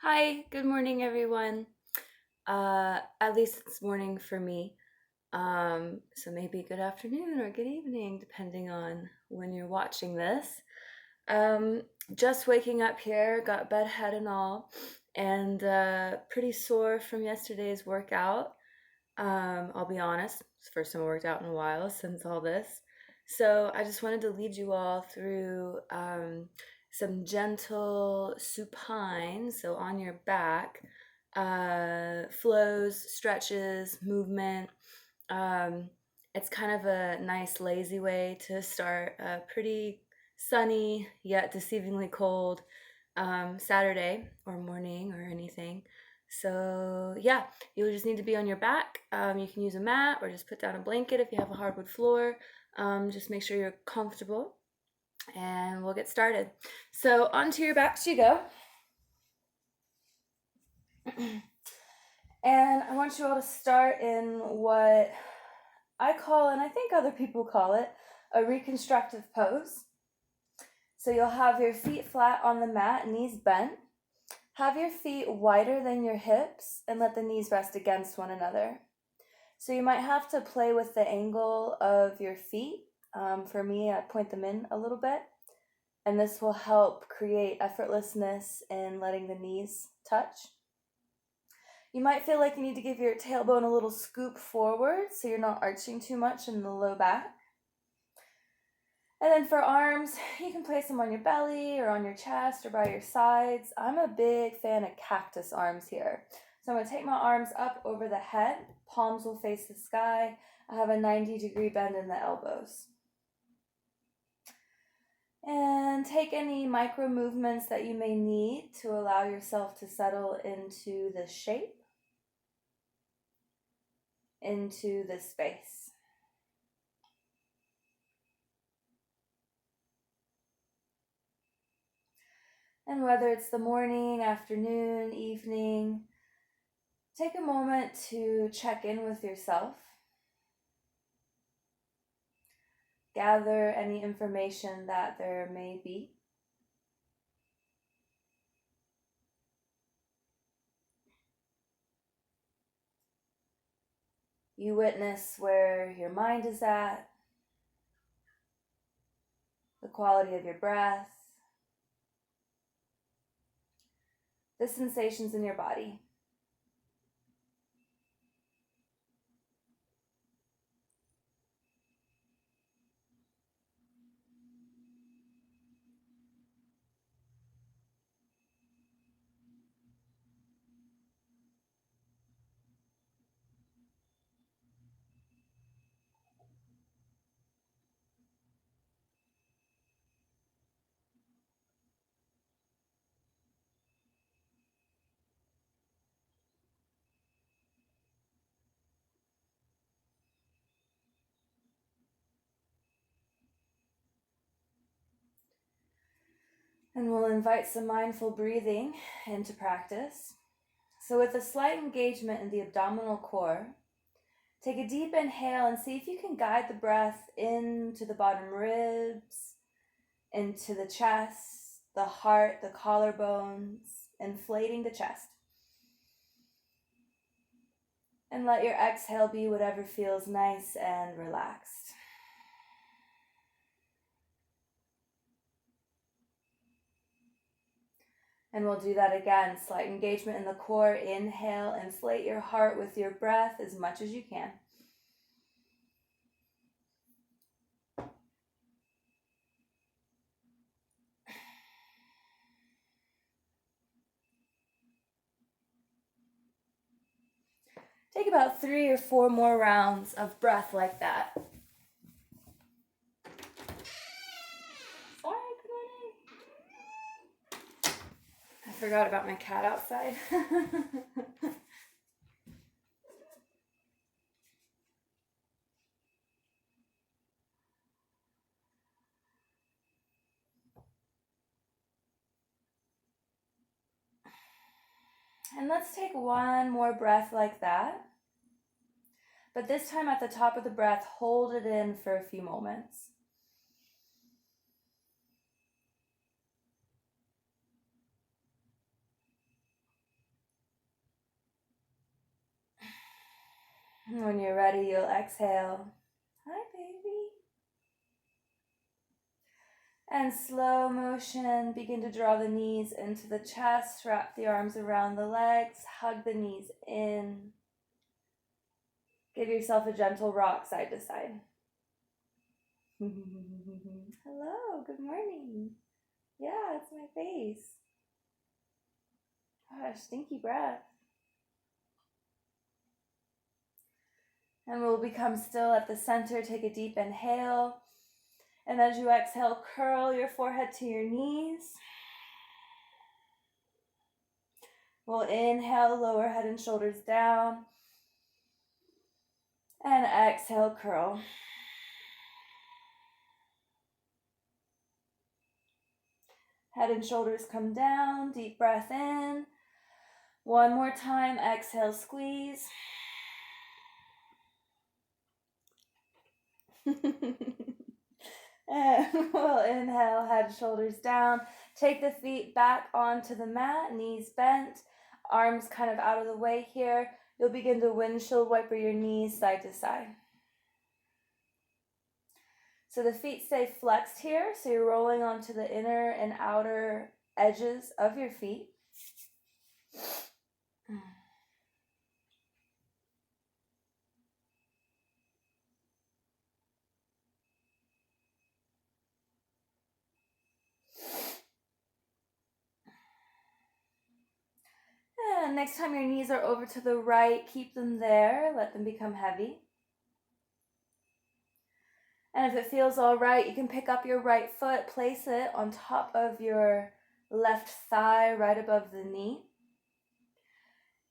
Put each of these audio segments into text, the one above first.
Hi, good morning, everyone. At least it's morning for me. So maybe good afternoon or good evening, depending on when you're watching this. Um, just waking up here, got bedhead and all, and pretty sore from yesterday's workout. I'll be honest, it's the first time I worked out in a while since all this. So I just wanted to lead you all through some gentle supine, so on your back, flows, stretches, movement. Um, it's kind of a nice, lazy way to start a pretty sunny yet deceivingly cold Saturday or morning or anything. So, yeah, you'll just need to be on your back. You can use a mat or just put down a blanket if you have a hardwood floor. Just make sure you're comfortable and we'll get started. So, onto your backs you go. And I want you all to start in what I call, and I think other people call it, a reconstructive pose. So you'll have your feet flat on the mat, knees bent. Have your feet wider than your hips and let the knees rest against one another. So you might have to play with the angle of your feet. For me, I point them in a little bit, and this will help create effortlessness in letting the knees touch. You might feel like you need to give your tailbone a little scoop forward so you're not arching too much in the low back. And then for arms, you can place them on your belly or on your chest or by your sides. I'm a big fan of cactus arms here. So I'm going to take my arms up over the head. Palms will face the sky. I have a 90-degree bend in the elbows. And take any micro movements that you may need to allow yourself to settle into the shape, into the space. And whether it's the morning, afternoon, evening, take a moment to check in with yourself. Gather any information that there may be. You witness where your mind is at, the quality of your breath, the sensations in your body. And we'll invite some mindful breathing into practice. So with a slight engagement in the abdominal core, take a deep inhale and see if you can guide the breath into the bottom ribs, into the chest, the heart, the collarbones, inflating the chest. And let your exhale be whatever feels nice and relaxed. And we'll do that again. Slight engagement in the core. Inhale, inflate your heart with your breath as much as you can. Take about 3 or 4 more rounds of breath like that. Sorry, good morning. I forgot about my cat outside. And let's take one more breath like that. But this time at the top of the breath, hold it in for a few moments. When you're ready, you'll exhale. Hi, baby. And slow motion, begin to draw the knees into the chest, wrap the arms around the legs, hug the knees in. Give yourself a gentle rock side to side. Hello, good morning. Yeah, it's my face. Gosh, stinky breath. And we'll become still at the center. Take a deep inhale. And as you exhale, curl your forehead to your knees. We'll inhale, lower head and shoulders down. And exhale, curl. Head and shoulders come down. Deep breath in. One more time. Exhale, squeeze. And we'll inhale, head, shoulders down. Take the feet back onto the mat, knees bent, arms kind of out of the way here. You'll begin to windshield wiper your knees side to side. So the feet stay flexed here, so you're rolling onto the inner and outer edges of your feet. And next time your knees are over to the right, keep them there, let them become heavy. And if it feels all right, you can pick up your right foot, place it on top of your left thigh, right above the knee.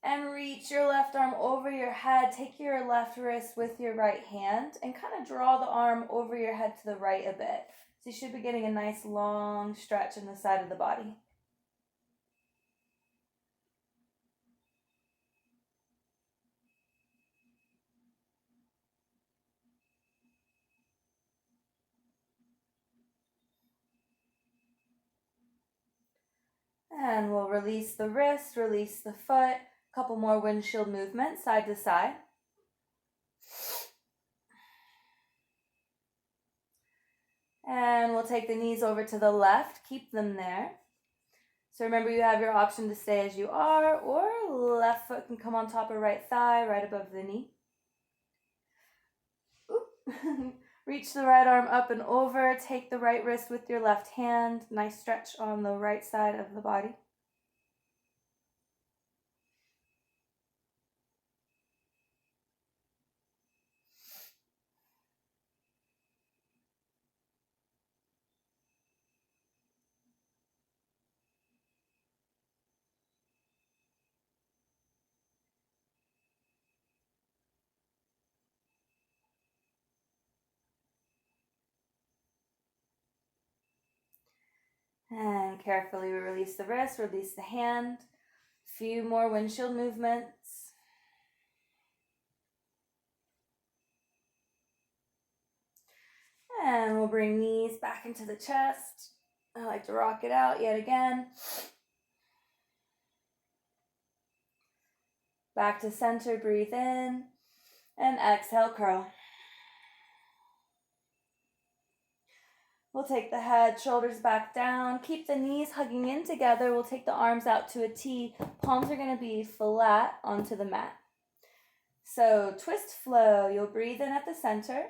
And reach your left arm over your head. Take your left wrist with your right hand and kind of draw the arm over your head to the right a bit. So you should be getting a nice long stretch in the side of the body. And we'll release the wrist, release the foot. A couple more windshield movements, side to side. And we'll take the knees over to the left, keep them there. So remember, you have your option to stay as you are, or left foot can come on top of right thigh, right above the knee. Reach the right arm up and over. Take the right wrist with your left hand. Nice stretch on the right side of the body. And carefully release the wrist, release the hand. Few more windshield movements. And we'll bring knees back into the chest. I like to rock it out yet again. Back to center, breathe in. And exhale, curl. We'll take the head, shoulders back down. Keep the knees hugging in together. We'll take the arms out to a T. Palms are going to be flat onto the mat. So twist flow. You'll breathe in at the center.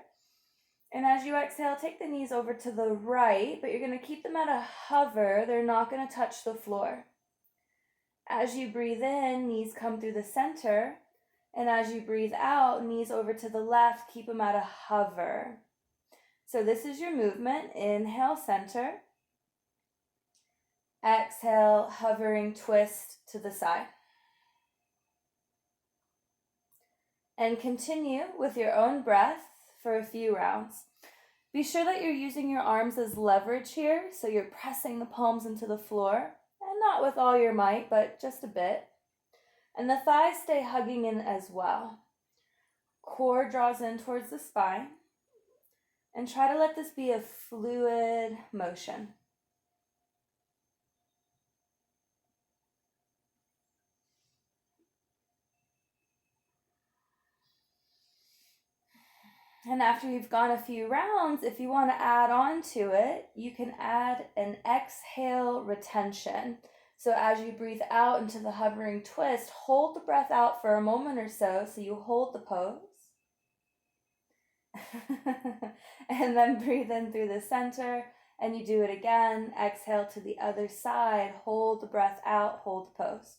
And as you exhale, take the knees over to the right, but you're going to keep them at a hover. They're not going to touch the floor. As you breathe in, knees come through the center. And as you breathe out, knees over to the left, keep them at a hover. So this is your movement. Inhale, center. Exhale, hovering, twist to the side. And continue with your own breath for a few rounds. Be sure that you're using your arms as leverage here, so you're pressing the palms into the floor, and not with all your might, but just a bit. And the thighs stay hugging in as well. Core draws in towards the spine. And try to let this be a fluid motion. And after you've gone a few rounds, if you want to add on to it, you can add an exhale retention. So as you breathe out into the hovering twist, hold the breath out for a moment or so. So you hold the pose. And then breathe in through the center, and you do it again. Exhale to the other side, hold the breath out, hold the pose.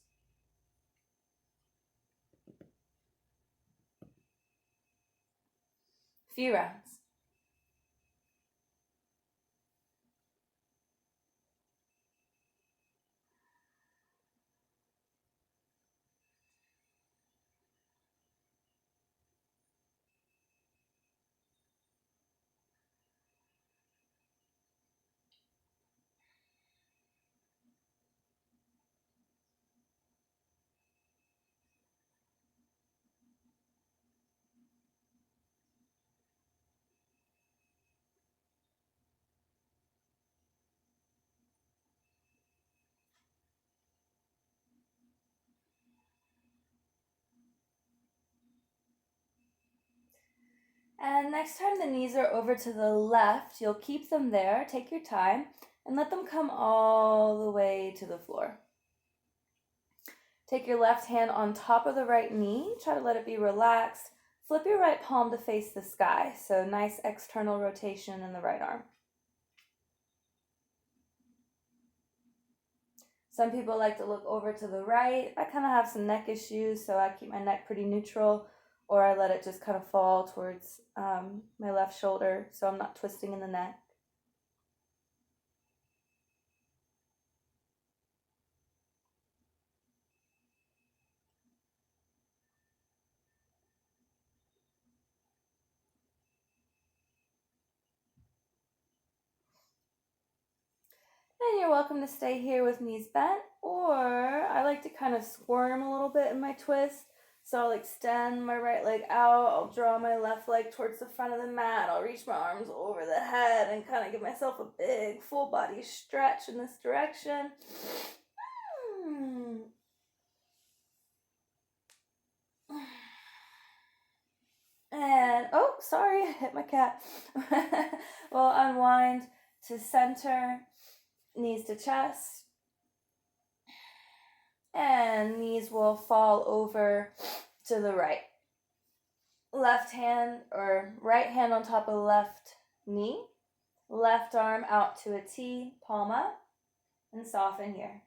Few rounds. And next time the knees are over to the left, you'll keep them there, take your time, and let them come all the way to the floor. Take your left hand on top of the right knee, try to let it be relaxed. Flip your right palm to face the sky, so nice external rotation in the right arm. Some people like to look over to the right. I kind of have some neck issues, so I keep my neck pretty neutral, or I let it just kind of fall towards my left shoulder so I'm not twisting in the neck. And you're welcome to stay here with knees bent, or I like to kind of squirm a little bit in my twist. So I'll extend my right leg out, I'll draw my left leg towards the front of the mat, I'll reach my arms over the head and kind of give myself a big full body stretch in this direction. And, oh, sorry, I hit my cat. We'll unwind to center, knees to chest. And knees will fall over to the right. Left hand or right hand on top of left knee. Left arm out to a T, palm up, and soften here.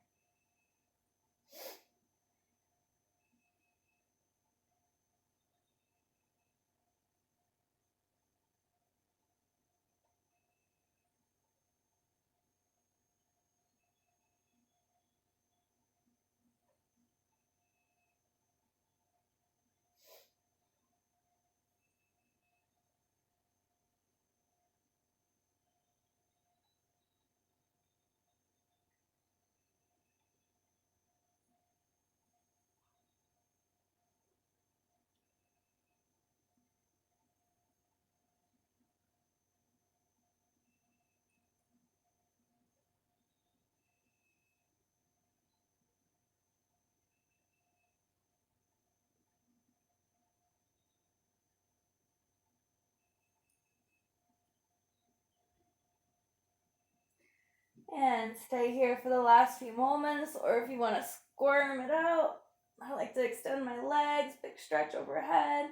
And stay here for the last few moments, or if you want to squirm it out, I like to extend my legs, big stretch overhead.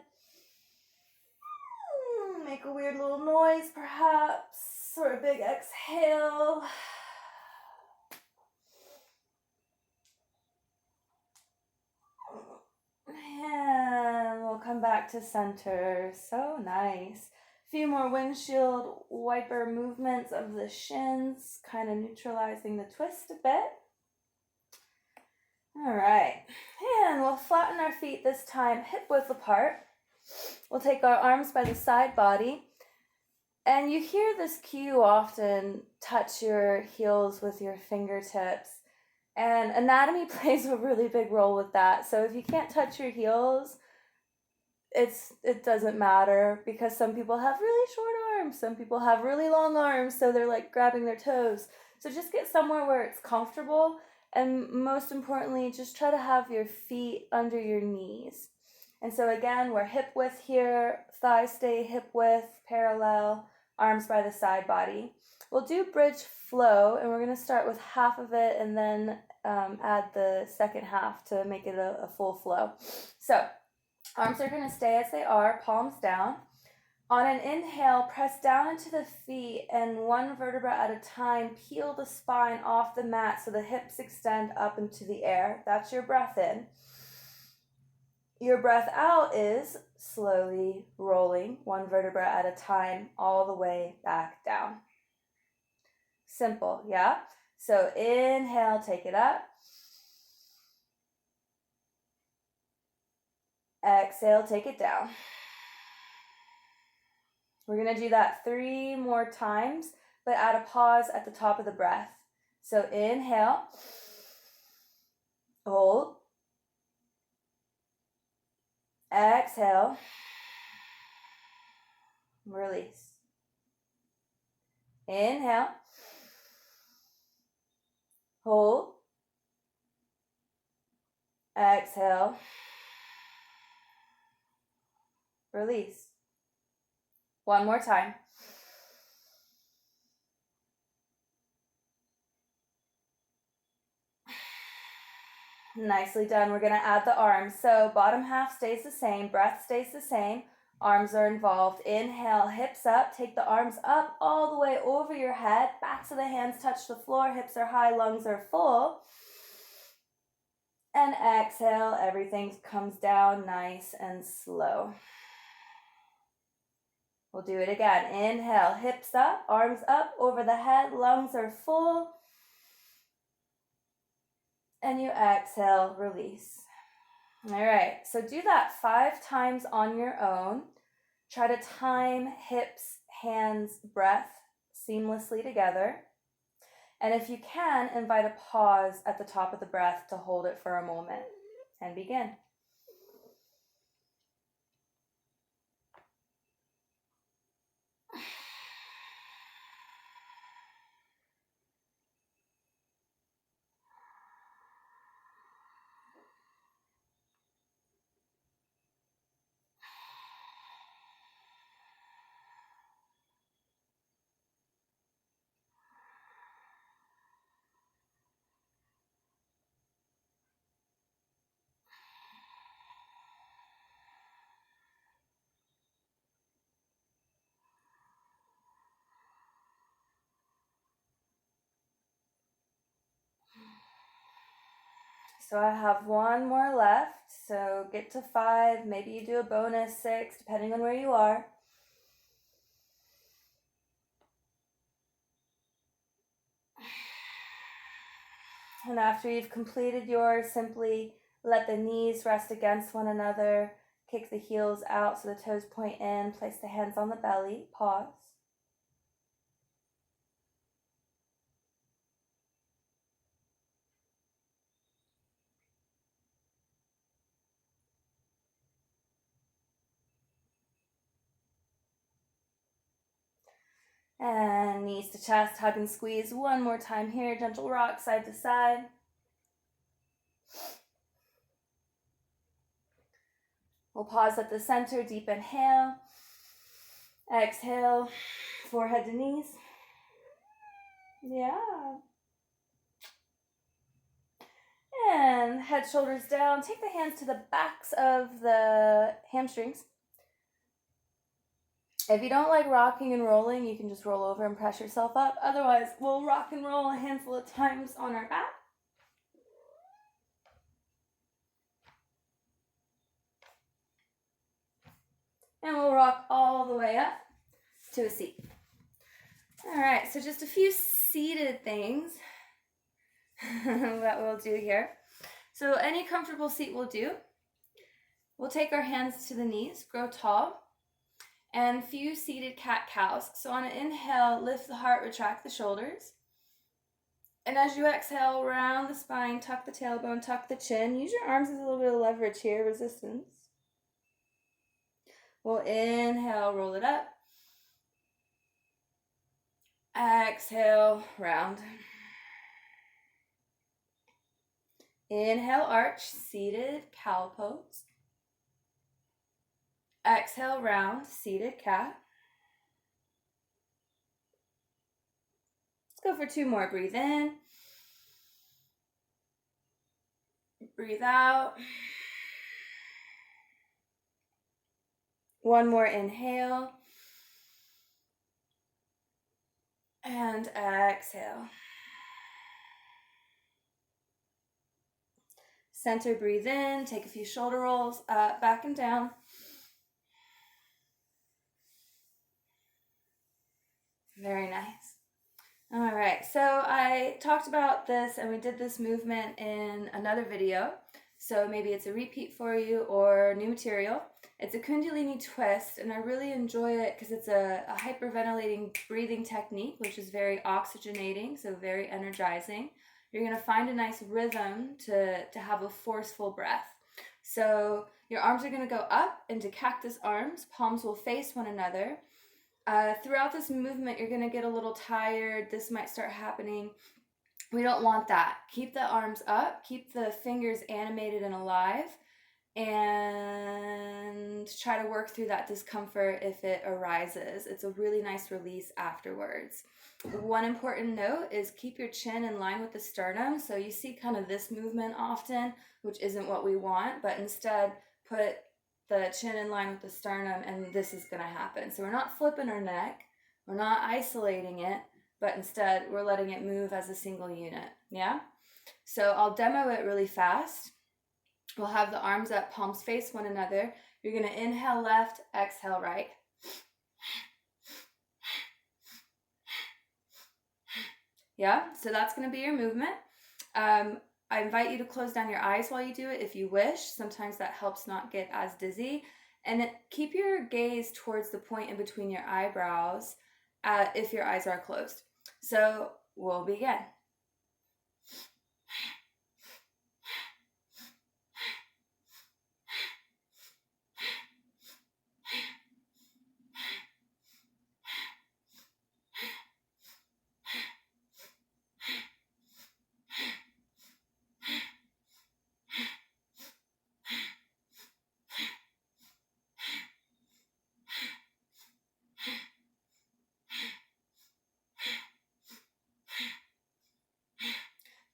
Make a weird little noise perhaps, or a big exhale. And we'll come back to center. So nice. A few more windshield wiper movements of the shins, kind of neutralizing the twist a bit. All right. And we'll flatten our feet this time hip width apart. We'll take our arms by the side body. And you hear this cue often, touch your heels with your fingertips. And anatomy plays a really big role with that. So if you can't touch your heels, it doesn't matter, because some people have really short arms, some people have really long arms, so they're like grabbing their toes. So just get somewhere where it's comfortable, and most importantly, just try to have your feet under your knees. And so again, we're hip width here, thighs stay hip width, parallel, arms by the side body. We'll do bridge flow, and we're going to start with half of it and then add the second half to make it a full flow. So arms are going to stay as they are, palms down. On an inhale, press down into the feet and one vertebra at a time, peel the spine off the mat so the hips extend up into the air. That's your breath in. Your breath out is slowly rolling one vertebra at a time all the way back down. Simple, yeah? So inhale, take it up. Exhale, take it down. We're going to do that 3 more times, but add a pause at the top of the breath. So inhale, hold, exhale, release. Inhale, hold, exhale, release. One more time. Nicely done. We're going to add the arms. So bottom half stays the same, breath stays the same, arms are involved. Inhale, hips up, take the arms up all the way over your head, backs of the hands touch the floor, hips are high, lungs are full. And exhale, everything comes down nice and slow. We'll do it again. Inhale, hips up, arms up over the head, lungs are full. And you exhale, release. All right, so do that 5 times on your own. Try to time hips, hands, breath seamlessly together. And if you can, invite a pause at the top of the breath to hold it for a moment and begin. So I have 1 more left, so get to 5, maybe you do a bonus 6, depending on where you are. And after you've completed yours, simply let the knees rest against one another, kick the heels out so the toes point in, place the hands on the belly, pause. And knees to chest, hug and squeeze. 1 more time here, gentle rock side to side. We'll pause at the center, deep inhale. Exhale, forehead to knees. Yeah. And head, shoulders down. Take the hands to the backs of the hamstrings. If you don't like rocking and rolling, you can just roll over and press yourself up. Otherwise, we'll rock and roll a handful of times on our back. And we'll rock all the way up to a seat. All right, so just a few seated things that we'll do here. So any comfortable seat will do. We'll take our hands to the knees, grow tall, and few seated cat-cows. So on an inhale, lift the heart, retract the shoulders. And as you exhale, round the spine, tuck the tailbone, tuck the chin. Use your arms as a little bit of leverage here, resistance. We'll inhale, roll it up. Exhale, round. Inhale, arch, seated, cow pose. Exhale, round, seated cat. Let's go for 2 more. Breathe in. Breathe out. 1 more inhale. And exhale. Center, breathe in. Take a few shoulder rolls up, back and down. Very nice. All right, so I talked about this and we did this movement in another video. So maybe it's a repeat for you or new material. It's a Kundalini twist, and I really enjoy it because it's a hyperventilating breathing technique, which is very oxygenating, so very energizing. You're going to find a nice rhythm to have a forceful breath. So your arms are going to go up into cactus arms. Palms will face one another. Throughout this movement, you're going to get a little tired. This might start happening. We don't want that. Keep the arms up. Keep the fingers animated and alive. And try to work through that discomfort if it arises. It's a really nice release afterwards. One important note is keep your chin in line with the sternum. So you see kind of this movement often, which isn't what we want, but instead put the chin in line with the sternum and this is going to happen. So we're not flipping our neck, we're not isolating it, but instead we're letting it move as a single unit. Yeah? So I'll demo it really fast. We'll have the arms up, palms face one another. You're going to inhale left, exhale right. Yeah, so that's going to be your movement. I invite you to close down your eyes while you do it if you wish. Sometimes that helps not get as dizzy. And keep your gaze towards the point in between your eyebrows if your eyes are closed. So we'll begin.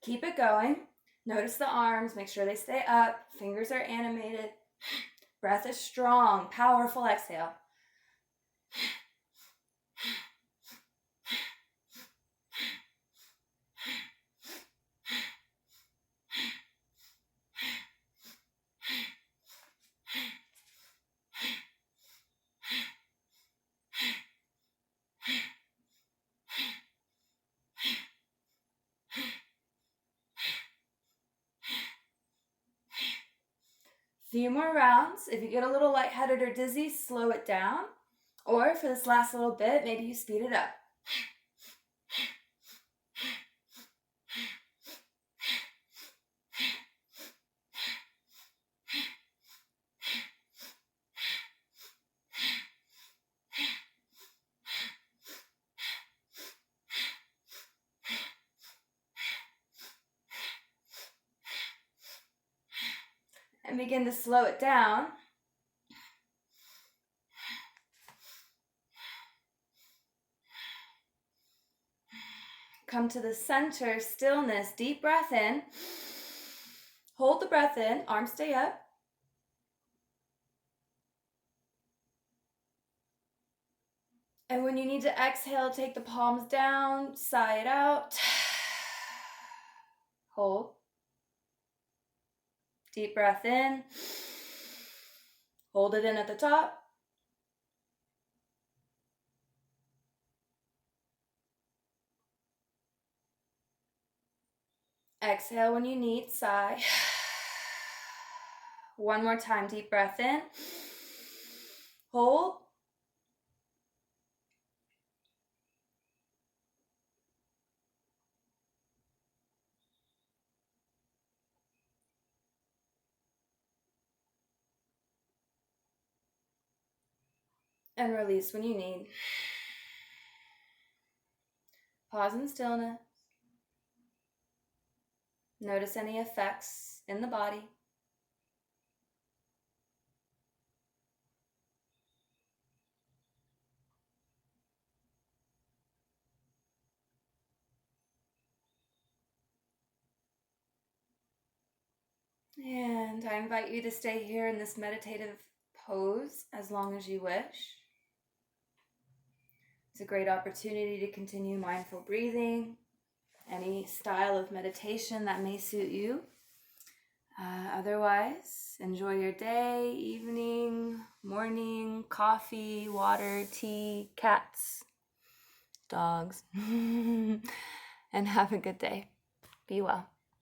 Keep it going. Notice the arms, make sure they stay up, fingers are animated, breath is strong, powerful exhale. Few more rounds. If you get a little lightheaded or dizzy, slow it down. Or for this last little bit, maybe you speed it up. And begin to slow it down. Come to the center, stillness, deep breath in. Hold the breath in, arms stay up. And when you need to exhale, take the palms down, sigh it out. Hold. Deep breath in. Hold it in at the top. Exhale when you need, sigh. One more time, deep breath in. Hold. And release when you need. Pause in stillness. Notice any effects in the body. And I invite you to stay here in this meditative pose as long as you wish. It's a great opportunity to continue mindful breathing, any style of meditation that may suit you. Otherwise, enjoy your day, evening, morning, coffee, water, tea, cats, dogs, and have a good day. Be well.